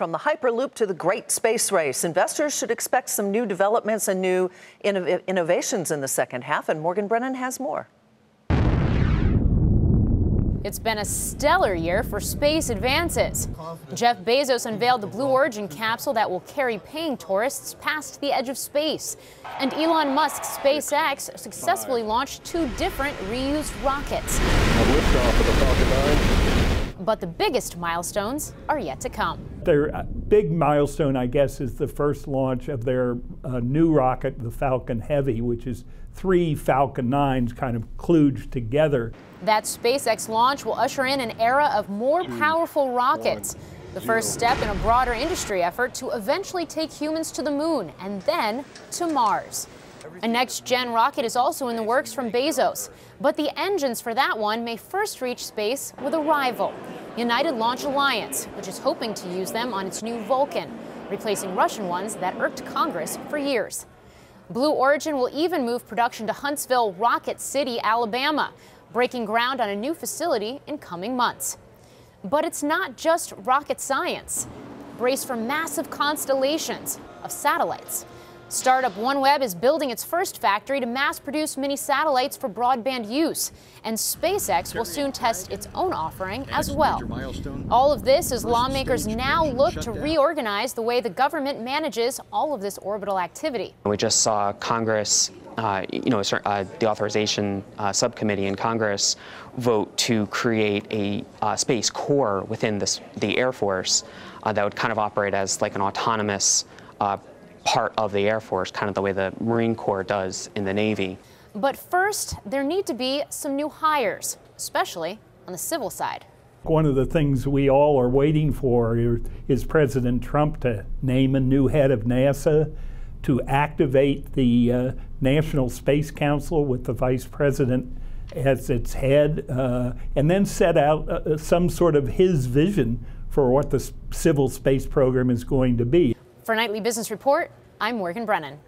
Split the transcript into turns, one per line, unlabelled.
From the Hyperloop to the great space race, investors should expect some new developments and new innovations in the second half, and Brennan has more.
It's been a stellar year for space advances. Jeff Bezos unveiled the Blue Origin capsule that will carry paying tourists past the edge of space. And Elon Musk's SpaceX successfully launched 2 different reused rockets.
Liftoff of the Falcon 9.
But the biggest milestones are yet to come.
Their big milestone, I guess, is the first launch of their new rocket, the Falcon Heavy, which is 3 Falcon 9s kind of kludged together.
That SpaceX launch will usher in an era of more powerful rockets. The first step in a broader industry effort to eventually take humans to the moon and then to Mars. A next-gen rocket is also in the works from Bezos, but the engines for that one may first reach space with a rival, United Launch Alliance, which is hoping to use them on its new Vulcan, replacing Russian ones that irked Congress for years. Blue Origin will even move production to Huntsville, Rocket City, Alabama, breaking ground on a new facility in coming months. But it's not just rocket science. Brace for massive constellations of satellites. Startup OneWeb is building its first factory to mass-produce mini satellites for broadband use, and SpaceX will soon test its own offering as well. All of this as lawmakers now look to reorganize the way the government manages all of this orbital activity.
We just saw Congress, the authorization subcommittee in Congress vote to create a space corps within the Air Force that would kind of operate as like an autonomous part of the Air Force, kind of the way the Marine Corps does in the Navy.
But first, there need to be some new hires, especially on the civil side.
One of the things we all are waiting for is President Trump to name a new head of NASA, to activate the National Space Council with the Vice President as its head, and then set out some sort of his vision for what the civil space program is going to be.
For Nightly Business Report, I'm Brennan.